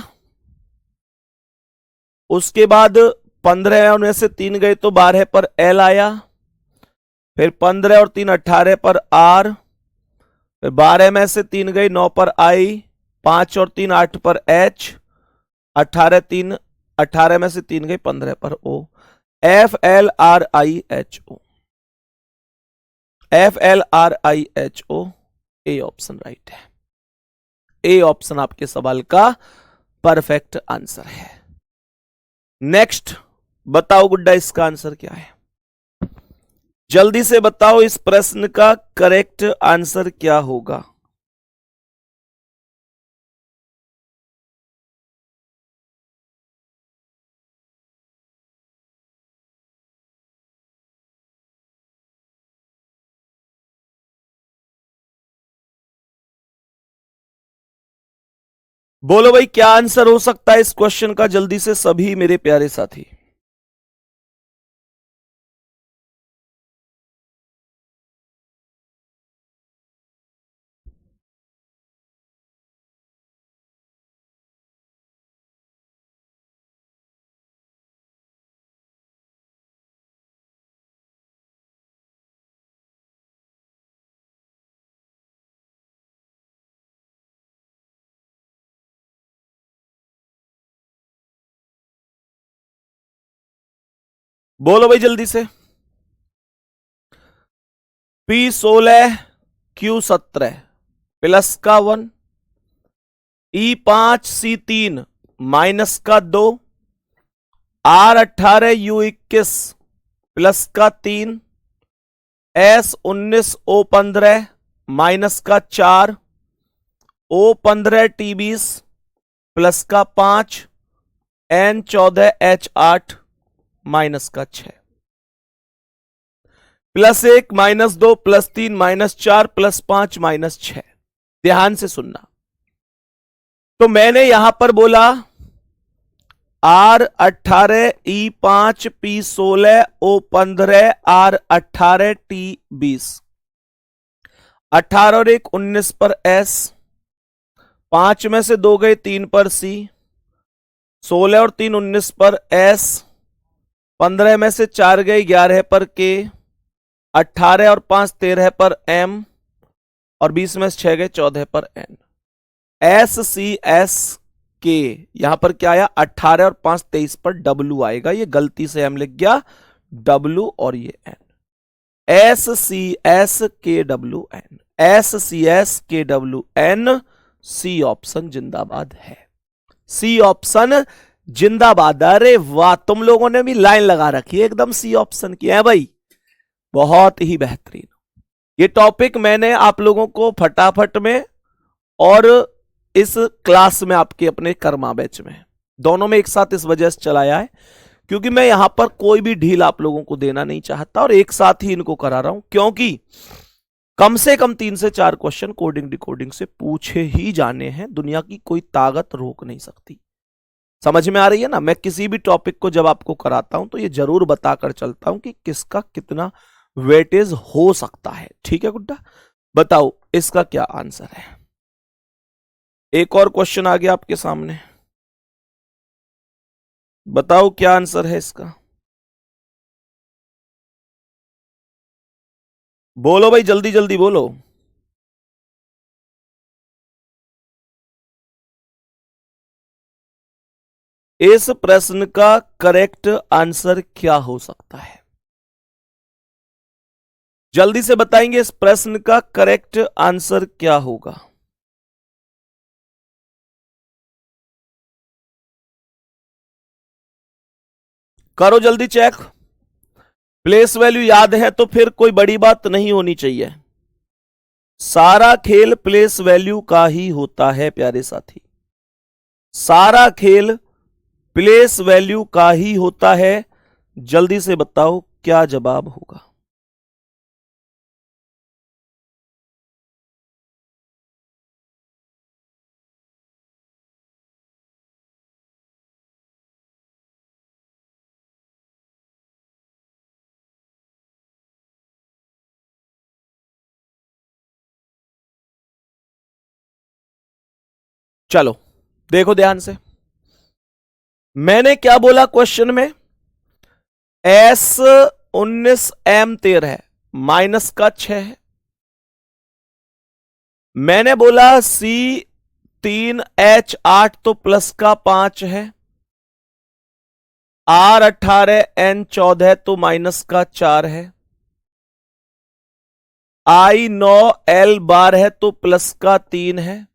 उसके बाद 15 में से 3 गए तो 12 पर L आया। फिर 15 और 3 18 पर R, फिर 12 में से 3 गई 9 पर I, 5 और 3 8 पर H, 18 में से 3 गई 15 पर O, FLRIHO, FLRIHO। A option right है। ए ऑप्शन आपके सवाल का परफेक्ट आंसर है। नेक्स्ट बताओ गुड्डा, इसका आंसर क्या है? जल्दी से बताओ इस प्रश्न का करेक्ट आंसर क्या होगा? बोलो भाई क्या आंसर हो सकता है इस क्वेश्चन का, जल्दी से सभी मेरे प्यारे साथी। बोलो भाई जल्दी से। P16 Q17 प्लस का 1, E5 C3 माइनस का 2, R18 U21 प्लस का 3, S19 O15 माइनस का 4, O15 T20 प्लस का 5, N14 H8 माइनस का 6, +1 -2 +3 -4 +5 -6। ध्यान से सुनना। तो मैंने यहां पर बोला R18 E5 P16 O15 R18 T20, 18 और 1 19 पर S, 5 में से 2 गए 3 पर C, 16 और 3 19 पर S, 15 में से 4 गए 11 पर K, 18 और 5 13 पर M, और 20 में से 6 गए 14 पर N। SCS के यहां पर क्या आया, 18 और 5 23 पर W आएगा। ये गलती से हम लिख गया W और ये N। SCS KWN, SCS KWN, C option जिंदाबाद है। सी ऑप्शन जिंदाबाद। अरे वाह, तुम लोगों ने भी लाइन लगा रखी है एकदम सी ऑप्शन की है भाई, बहुत ही बेहतरीन। ये टॉपिक मैंने आप लोगों को फटाफट में और इस क्लास में आपके अपने कर्मा बैच में दोनों में एक साथ इस वजह से चलाया है क्योंकि मैं यहां पर कोई भी ढील आप लोगों को देना नहीं चाहता और एक साथ ही इनको करा रहा हूं, क्योंकि कम से कम 3 से 4 क्वेश्चन कोडिंग डिकोडिंग से पूछे ही जाने हैं। दुनिया की कोई ताकत रोक नहीं सकती। समझ में आ रही है ना? मैं किसी भी टॉपिक को जब आपको कराता हूं तो ये जरूर बताकर चलता हूं कि किसका कितना वेटेज हो सकता है। ठीक है गुड्डा, बताओ इसका क्या आंसर है। एक और क्वेश्चन आ गया आपके सामने, बताओ क्या आंसर है इसका। बोलो भाई, जल्दी जल्दी बोलो। इस प्रश्न का करेक्ट आंसर क्या हो सकता है? जल्दी से बताएंगे इस प्रश्न का करेक्ट आंसर क्या होगा। करो जल्दी चेक। प्लेस वैल्यू याद है तो फिर कोई बड़ी बात नहीं होनी चाहिए। सारा खेल प्लेस वैल्यू का ही होता है प्यारे साथी, सारा खेल प्लेस वैल्यू का ही होता है। जल्दी से बताओ क्या जवाब होगा। चलो देखो ध्यान से, मैंने क्या बोला क्वेश्चन में? S19M13 माइनस का 6 है। मैंने बोला C3H8 तो प्लस का 5 है। R18N14 तो माइनस का 4 है। I9L12 है तो प्लस का 3 है।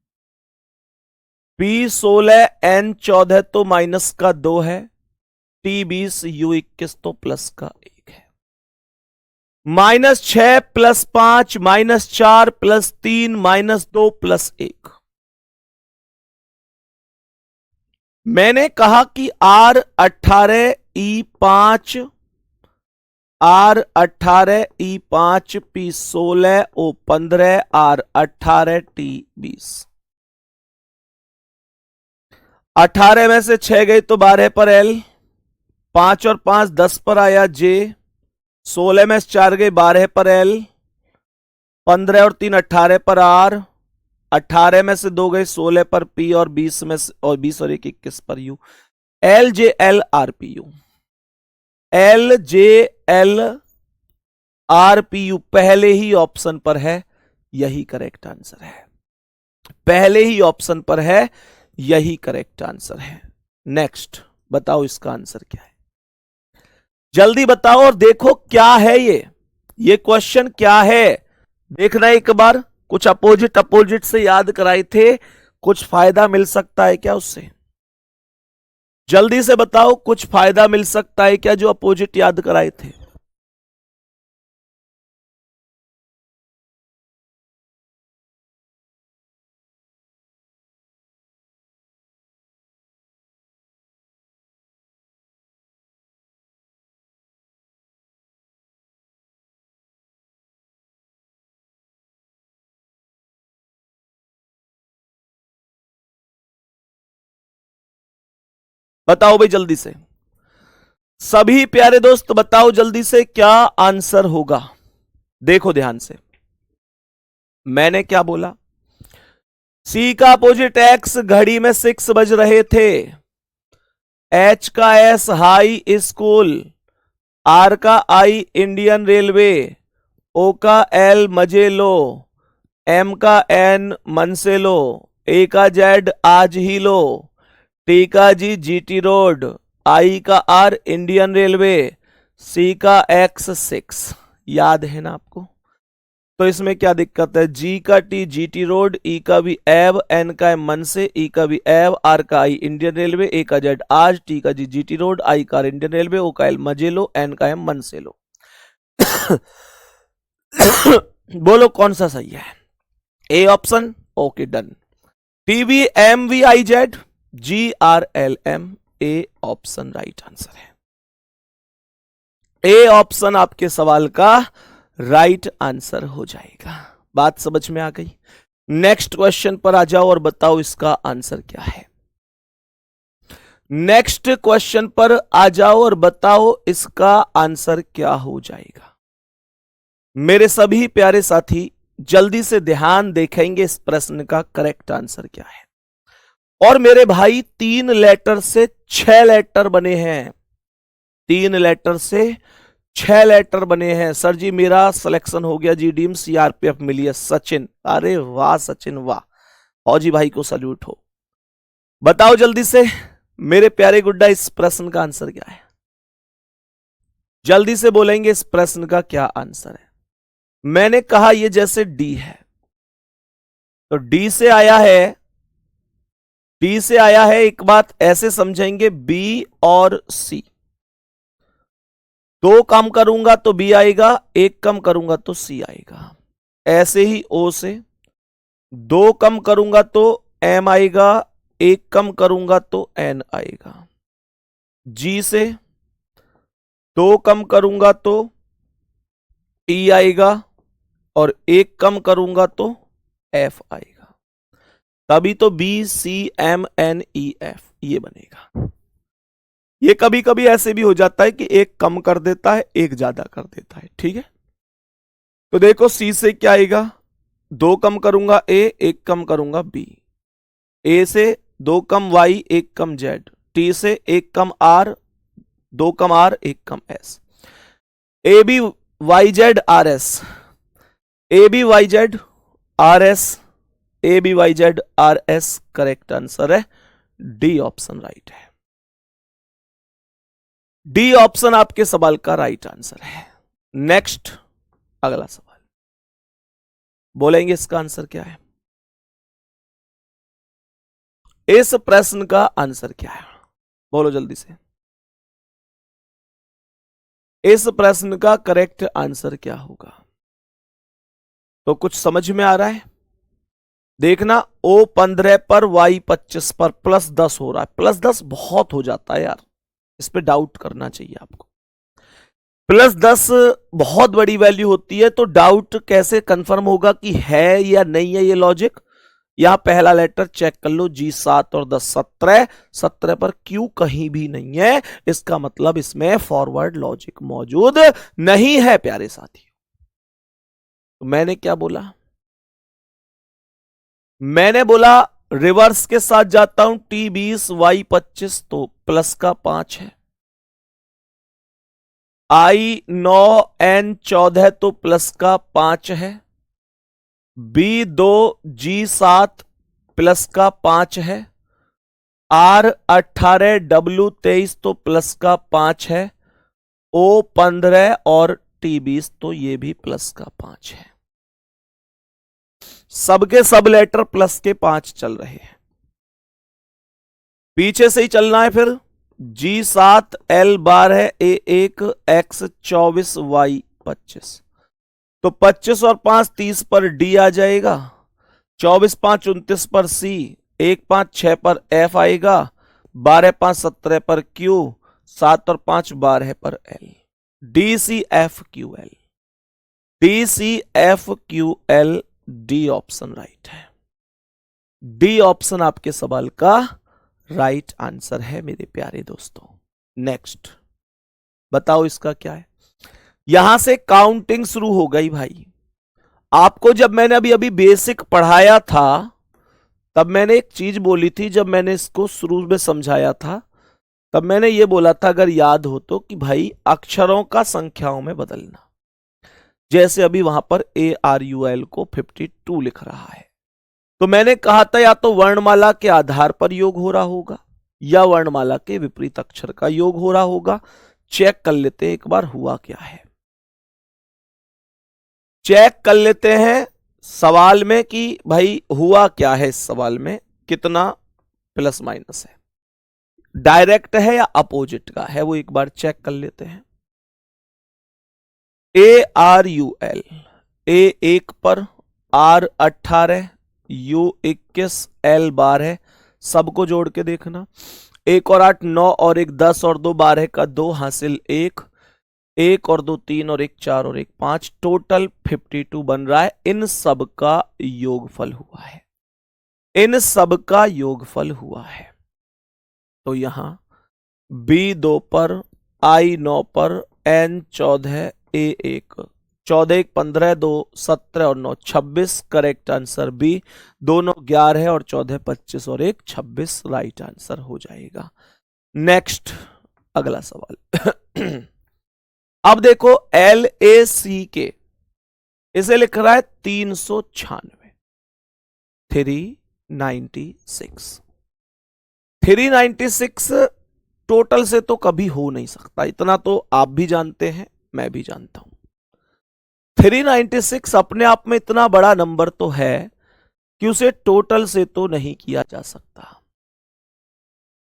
P16N14 तो माइनस का 2 है। T20U21 तो प्लस का 1 है। -6 + 5 -4 + 3 -2 + 1। मैंने कहा कि R18E5 R18E5 P16O15 R18T20। 18 में से 6 गई तो 12 पर L, 5 और 5 10 पर आया J, 16 में से 4 गई 12 पर L, 15 और 3 18 पर R, 18 में से 2 गई 16 पर P और 20 में से और 20 और 1 21 पर U। LJLRPU, LJLRPU पहले ही ऑप्शन पर है, यही करेक्ट आंसर है। पहले ही ऑप्शन पर है, यही करेक्ट आंसर है। नेक्स्ट बताओ इसका आंसर क्या है, जल्दी बताओ और देखो क्या है ये क्वेश्चन क्या है। देखना एक बार, कुछ अपोजिट से याद कराए थे, कुछ फायदा मिल सकता है क्या उससे? जल्दी से बताओ, कुछ फायदा मिल सकता है क्या जो अपोजिट याद कराए थे? बताओ भाई जल्दी से, सभी प्यारे दोस्त बताओ जल्दी से क्या आंसर होगा। देखो ध्यान से, मैंने क्या बोला? सी का अपोजिट एक्स, घड़ी में 6 बज रहे थे। एच का एस हाई स्कूल, आर का आई इंडियन रेलवे, ओ का एल मजे लो, एम का एन मन से लो, ए का जेड आज ही लो, टी का जी जीटी रोड, आई का आर इंडियन रेलवे, सी का एक्स 6। याद है ना आपको? तो इसमें क्या दिक्कत है? जी का टी जीटी रोड, ई का भी एव, एन का एम मन से, ई का भी एव, आर का आई इंडियन रेलवे, ए का जेड आज, टी का जी जीटी रोड, आई का इंडियन रेलवे, ओ का एल मजे लो, एन का एम मन से लो। बोलो कौन सा सही है? A option, okay done. T V M V I Z, G R L M, A option right answer है। ए ऑप्शन आपके सवाल का राइट आंसर हो जाएगा। बात समझ में आ गई? नेक्स्ट क्वेश्चन पर आ जाओ और बताओ इसका आंसर क्या है। नेक्स्ट क्वेश्चन पर आ जाओ और बताओ इसका आंसर क्या हो जाएगा। मेरे सभी प्यारे साथी जल्दी से ध्यान देखेंगे इस प्रश्न का करेक्ट आंसर क्या है। और मेरे भाई 3 लेटर से 6 लेटर बने हैं, 3 लेटर से 6 लेटर बने हैं। सर जी मेरा सिलेक्शन हो गया, जी डीम सीआरपीएफ मिली है। सचिन, अरे वाह सचिन वाह, फौजी भाई को सल्यूट हो। बताओ जल्दी से मेरे प्यारे गुड्डा इस प्रश्न का आंसर क्या है। जल्दी से बोलेंगे इस प्रश्न का क्या आंसर है। मैंने कहा ये जैसे डी है तो डी से आया है, डी से आया है। एक बात ऐसे समझेंगे, बी और सी, 2 कम करूंगा तो बी आएगा, 1 कम करूंगा तो सी आएगा। ऐसे ही ओ से 2 कम करूंगा तो एम आएगा, 1 कम करूंगा तो एन आएगा। जी से 2 कम करूंगा तो टी आएगा और 1 कम करूंगा तो एफ आएगा। तभी तो B C M N E F ये बनेगा। ये कभी कभी ऐसे भी हो जाता है कि 1 कम कर देता है 1 ज्यादा कर देता है, ठीक है। तो देखो सी से क्या आएगा, 2 कम करूंगा ए, 1 कम करूंगा बी। ए से 2 कम वाई, 1 कम जेड। टी से 1 कम आर, 2 कम आर, 1 कम S. A B Y Z R S, A B Y Z R S, A B Y Z R S. Correct answer है डी ऑप्शन राइट है। D option आपके सवाल का राइट आंसर है। नेक्स्ट अगला सवाल बोलेंगे इसका आंसर क्या है। इस प्रश्न का आंसर क्या है, बोलो जल्दी से। इस प्रश्न का करेक्ट आंसर क्या होगा। तो कुछ समझ में आ रहा है? देखना, O 15 पर Y 25 पर प्लस 10 हो रहा है। प्लस 10 बहुत हो जाता है यार, इस पे डाउट करना चाहिए आपको। प्लस 10 बहुत बड़ी वैल्यू होती है, तो डाउट कैसे कंफर्म होगा कि है या नहीं है ये लॉजिक। यहां पहला लेटर चेक कर लो, G 7 और 10 17, 17 पर Q कहीं भी नहीं है, इसका मतलब इसमें फॉरवर्ड लॉजिक मौजूद नहीं है प्यारे साथियों। तो मैंने क्या बोला, मैंने बोला रिवर्स के साथ जाता हूं, T 20 Y 25 तो प्लस का 5 है, I 9 N 14 तो प्लस का 5 है, B 2 G 7 प्लस का 5 है, R 18 W 23 तो प्लस का 5 है, O 15 और T 20 तो ये भी प्लस का 5 है। सबके सब लेटर प्लस के 5 चल रहे हैं। पीछे से ही चलना है फिर। G 7 L 12 A 1 X 24 Y 25 तो 25 और 5 30 पर D आ जाएगा, 24 5 29 पर C, 1 5 6 पर F आएगा, 12 5 17 पर Q, 7 और 5 12 पर L। D C F Q L, D C F Q L, D option right है। डी ऑप्शन आपके सवाल का राइट आंसर है मेरे प्यारे दोस्तों। नेक्स्ट बताओ इसका क्या है। यहां से काउंटिंग शुरू हो गई भाई। आपको जब मैंने अभी अभी बेसिक पढ़ाया था तब मैंने एक चीज बोली थी, जब मैंने इसको शुरू में समझाया था तब मैंने ये बोला था, अगर याद हो तो, कि भाई अक्षरों का संख्याओं में बदलना। जैसे अभी वहां पर ARUL को 52 लिख रहा है, तो मैंने कहा था या तो वर्णमाला के आधार पर योग हो रहा होगा या वर्णमाला के विपरीत अक्षर का योग हो रहा होगा। चेक कर लेते हैं एक बार हुआ क्या है। चेक कर लेते हैं सवाल में कि भाई हुआ क्या है, इस सवाल में कितना प्लस माइनस है, डायरेक्ट है या अपोजिट का है, वो एक बार चेक कर लेते हैं। ARUL A 1 पर, R 18, U 21, L 12, सबको जोड़ के देखना। 1 और 8 9 और 1 10 और 2 12 का 2 हासिल 1, एक और दो तीन और एक चार और एक पांच, टोटल 52 बन रहा है। इन सब का योगफल हुआ है, इन सब का योगफल हुआ है। तो यहां B2 पर, I9 पर, N14, A1, 14 1 15, 2 17 और 9 26। Correct answer B. दोनों 11 है और 14 25 और 1 26 राइट आंसर हो जाएगा। नेक्स्ट अगला सवाल। अब देखो LACK, इसे लिख रहा है 396, 396। 396 टोटल से तो कभी हो नहीं सकता, इतना तो आप भी जानते हैं, मैं भी जानता हूं। 396 अपने आप में इतना बड़ा नंबर तो है कि उसे टोटल से तो नहीं किया जा सकता।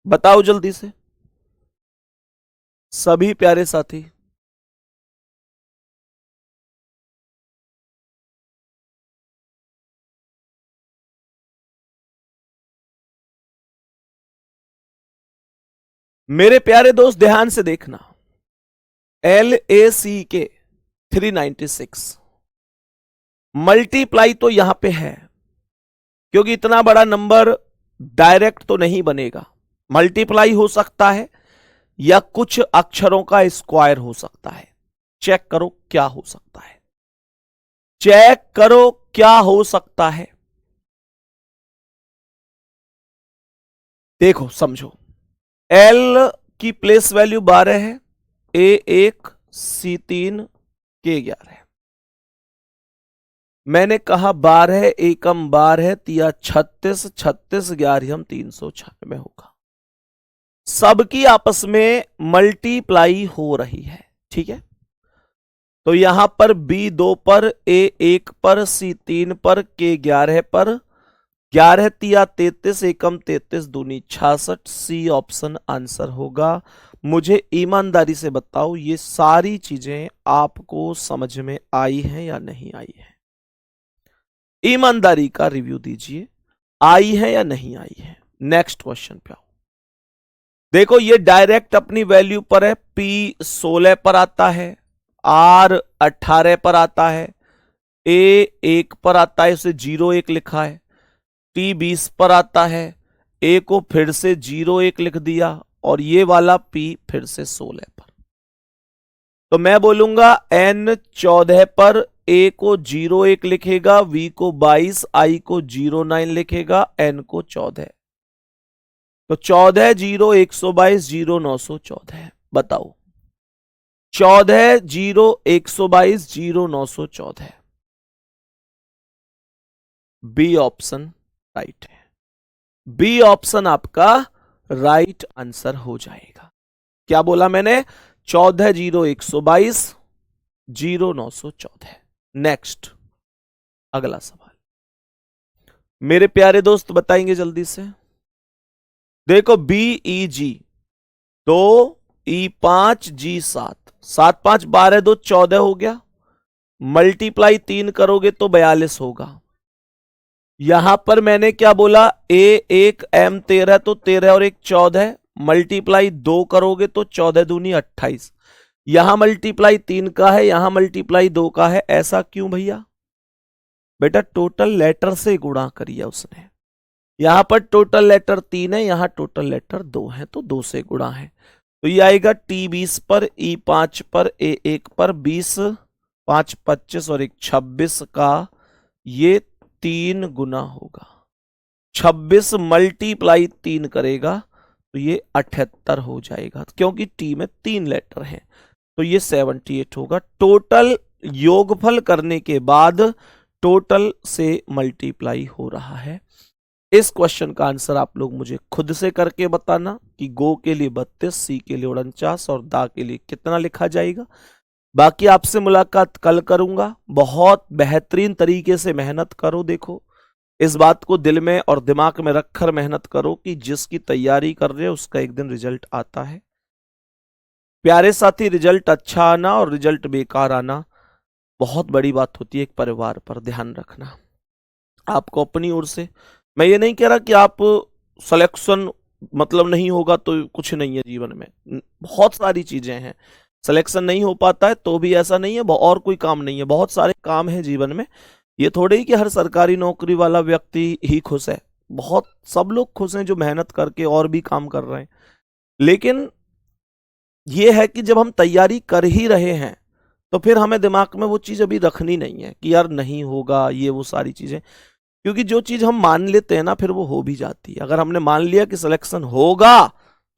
बताओ जल्दी से सभी प्यारे साथी। मेरे प्यारे दोस्त ध्यान से देखना, LACK 396 मल्टीप्लाई तो यहां पे है, क्योंकि इतना बड़ा नंबर डायरेक्ट तो नहीं बनेगा। मल्टीप्लाई हो सकता है या कुछ अक्षरों का स्क्वायर हो सकता है। चेक करो क्या हो सकता है, चेक करो क्या हो सकता है। देखो समझो, L की प्लेस वैल्यू 12 है, A1 C3 K11 है। मैंने कहा 12 एकम 12 तिया 36, 36 11 396 होगा। सबकी आपस में मल्टीप्लाई हो रही है, ठीक है। तो यहां पर B2 पर, A1 पर, C3 पर, K11 पर, 11 तिया 33 एकम 33 दूनी 66, सी ऑप्शन आंसर होगा। मुझे ईमानदारी से बताओ ये सारी चीजें आपको समझ में आई हैं या नहीं आई है? ईमानदारी का रिव्यू दीजिए, आई है या नहीं आई है। नेक्स्ट क्वेश्चन पे आओ। देखो ये डायरेक्ट अपनी वैल्यू पर है, P16 पर आता है, R18 पर आता है, A1 पर आता है, उसे 01 लिखा है, T20 पर आता है, A को फिर से 01 लिख दिया और ये वाला P फिर से 16 पर। तो मैं बोलूंगा N14 पर A को 01 लिखेगा, V को 22, I को 09 लिखेगा, N को 14। तो 14 0 122 0 914। बताओ 14 0 122 0 914। बी ऑप्शन राइट है, बी ऑप्शन आपका राइट आंसर हो जाएगा। क्या बोला मैंने? 14 0 122 0 914। नेक्स्ट अगला सवाल मेरे प्यारे दोस्त बताएंगे जल्दी से। देखो BEG 2 E5 G7, 7 5 12 2 14 हो गया। मल्टीप्लाई 3 करोगे तो 42 होगा। यहां पर मैंने क्या बोला, A1 M13 तो 13 और 1 14, मल्टीप्लाई 2 करोगे तो 14 दूनी 28। यहां मल्टीप्लाई 3 का है, यहां मल्टीप्लाई 2 का है। ऐसा क्यों भैया? बेटा टोटल लेटर से गुणा करिए उसने। यहां पर टोटल लेटर 3 है, यहां टोटल लेटर 2 है, तो 2 से गुणा है। तो ये आएगा T20 पर, E5 पर, A1 पर 20, 5 25 और 1 26 का ये 3 गुना होगा। 26 मल्टीप्लाई 3 करेगा तो ये 78 हो जाएगा, क्योंकि T में 3 लेटर हैं, तो ये 78 होगा। टोटल योगफल करने के बाद टोटल से मल्टीप्लाई हो रहा है। इस क्वेश्चन का आंसर आप लोग मुझे खुद से करके बताना कि गो के लिए 32, सी के लिए 49 और दा के लिए कितना लिखा जाएगा। बाकी आपसे मुलाकात कल करूंगा। बहुत बेहतरीन तरीके से मेहनत करो। देखो इस बात को दिल में और दिमाग में रखकर मेहनत करो कि जिसकी तैयारी कर रहे हो उसका एक दिन रिजल्ट आता है। प्यारे साथी, रिजल्ट अच्छा आना और रिजल्ट बेकार आना बहुत बड़ी बात होती है एक परिवार पर, ध्यान रखना। आपको अपनी ओर से, मैं ये नहीं कह रहा कि आप सिलेक्शन मतलब नहीं होगा तो कुछ नहीं है जीवन में, बहुत सारी चीजें हैं। सिलेक्शन नहीं हो पाता है तो भी ऐसा नहीं है और कोई काम नहीं है, बहुत सारे काम है जीवन में। ये थोड़े ही कि हर सरकारी नौकरी वाला व्यक्ति ही खुश है, बहुत सब लोग खुश हैं जो मेहनत करके और भी काम कर रहे हैं। लेकिन ये है कि जब हम तैयारी कर ही रहे हैं तो फिर हमें दिमाग में वो चीज अभी रखनी नहीं है कि यार नहीं होगा, ये वो सारी चीजें। क्योंकि जो चीज हम मान लेते हैं ना फिर वो हो भी जाती है। अगर हमने मान लिया कि सिलेक्शन होगा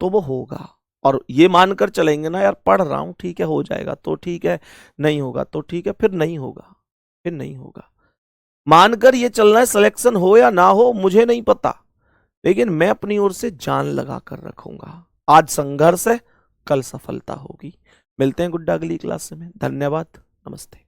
तो वो होगा, और ये मानकर चलेंगे ना यार पढ़ रहा हूं ठीक है हो जाएगा तो ठीक है, नहीं होगा तो ठीक है, फिर नहीं होगा, फिर नहीं होगा। मानकर ये चलना है सिलेक्शन हो या ना हो मुझे नहीं पता, लेकिन मैं अपनी ओर से जान लगा कर रखूंगा। आज संघर्ष है, कल सफलता होगी। मिलते हैं गुड्डा अगली क्लास में। धन्यवाद, नमस्ते।